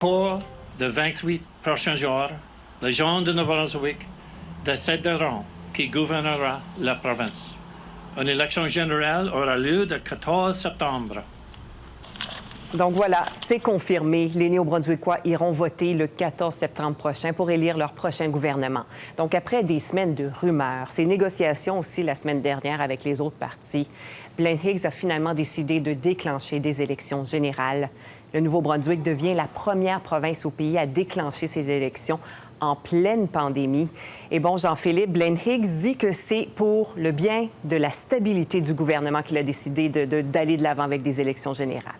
Pour les 28 prochains jours, les gens de Nouveau-Brunswick décideront qui gouvernera la province. Une élection générale aura lieu le 14 septembre. Donc voilà, c'est confirmé. Les Néo-Brunswickois iront voter le 14 septembre prochain pour élire leur prochain gouvernement. Donc après des semaines de rumeurs, ces négociations aussi la semaine dernière avec les autres partis, Blaine Higgs a finalement décidé de déclencher des élections générales. Le Nouveau-Brunswick devient la première province au pays à déclencher ces élections en pleine pandémie. Et bon, Jean-Philippe, Blaine Higgs dit que c'est pour le bien de la stabilité du gouvernement qu'il a décidé d'aller de l'avant avec des élections générales.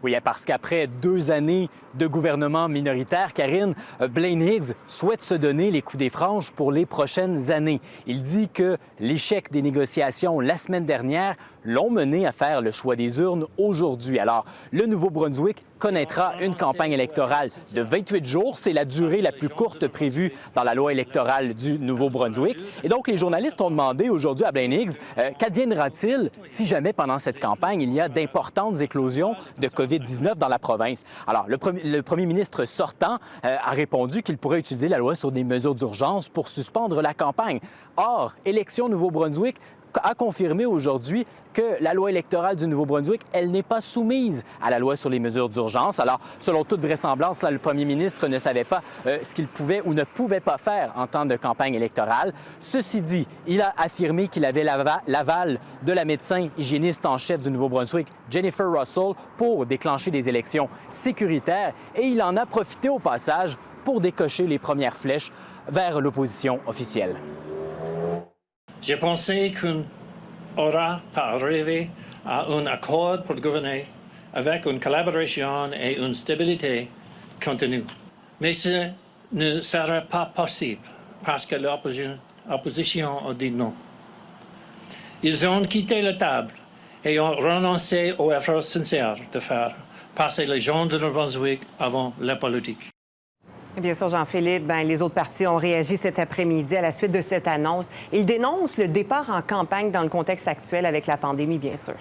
Oui, parce qu'après 2 années de gouvernement minoritaire, Karine, Blaine Higgs souhaite se donner les coups des franges pour les prochaines années. Il dit que l'échec des négociations la semaine dernière l'ont mené à faire le choix des urnes aujourd'hui. Alors, le Nouveau-Brunswick connaîtra une campagne électorale de 28 jours. C'est la durée la plus courte prévue dans la loi électorale du Nouveau-Brunswick. Et donc, les journalistes ont demandé aujourd'hui à Blaine Higgs qu'adviendra-t-il si jamais pendant cette campagne, il y a d'importantes éclosions de COVID-19 dans la province. Alors, le premier ministre sortant a répondu qu'il pourrait utiliser la loi sur des mesures d'urgence pour suspendre la campagne. Or, Élections Nouveau-Brunswick a confirmé aujourd'hui que la loi électorale du Nouveau-Brunswick, elle n'est pas soumise à la loi sur les mesures d'urgence. Alors, selon toute vraisemblance, là, le premier ministre ne savait pas ce qu'il pouvait ou ne pouvait pas faire en temps de campagne électorale. Ceci dit, il a affirmé qu'il avait l'aval de la médecin hygiéniste en chef du Nouveau-Brunswick, Jennifer Russell, pour déclencher des élections sécuritaires et il en a profité au passage pour décocher les premières flèches vers l'opposition officielle. J'ai pensé qu'on aura pas arrivé à un accord pour gouverner avec une collaboration et une stabilité contenue. Mais ce ne sera pas possible parce que l'opposition a dit non. Ils ont quitté la table et ont renoncé aux efforts sincères de faire passer les gens de Nouveau-Brunswick avant la politique. Et bien sûr, Jean-Philippe, les autres partis ont réagi cet après-midi à la suite de cette annonce. Ils dénoncent le départ en campagne dans le contexte actuel avec la pandémie, bien sûr.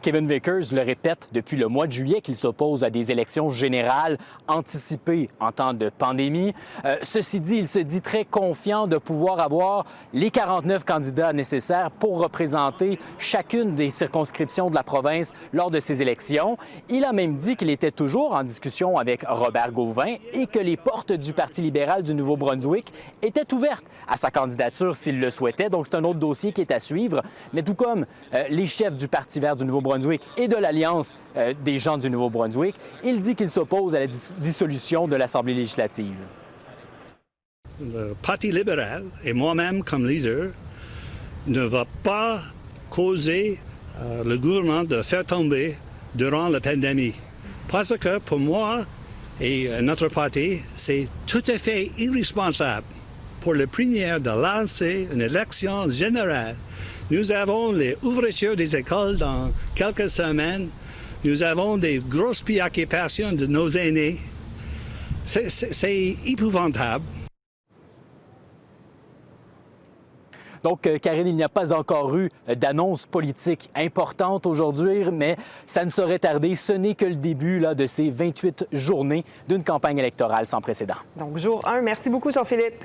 Kevin Vickers le répète depuis le mois de juillet qu'il s'oppose à des élections générales anticipées en temps de pandémie. Ceci dit, il se dit très confiant de pouvoir avoir les 49 candidats nécessaires pour représenter chacune des circonscriptions de la province lors de ces élections. Il a même dit qu'il était toujours en discussion avec Robert Gauvin et que les portes du Parti libéral du Nouveau-Brunswick étaient ouvertes à sa candidature s'il le souhaitait. Donc, c'est un autre dossier qui est à suivre. Mais tout comme les chefs du Parti vert du Nouveau-Brunswick et de l'Alliance des gens du Nouveau-Brunswick, il dit qu'il s'oppose à la dissolution de l'Assemblée législative. Le Parti libéral et moi-même comme leader ne va pas causer le gouvernement de faire tomber durant la pandémie. Parce que pour moi et notre parti, c'est tout à fait irresponsable pour le premier de lancer une élection générale. Nous avons les ouvertures des écoles dans quelques semaines. Nous avons des grosses préoccupations de nos aînés. C'est épouvantable. Donc, Karine, il n'y a pas encore eu d'annonce politique importante aujourd'hui, mais ça ne saurait tarder. Ce n'est que le début de ces 28 journées d'une campagne électorale sans précédent. Donc, jour 1. Merci beaucoup, Jean-Philippe.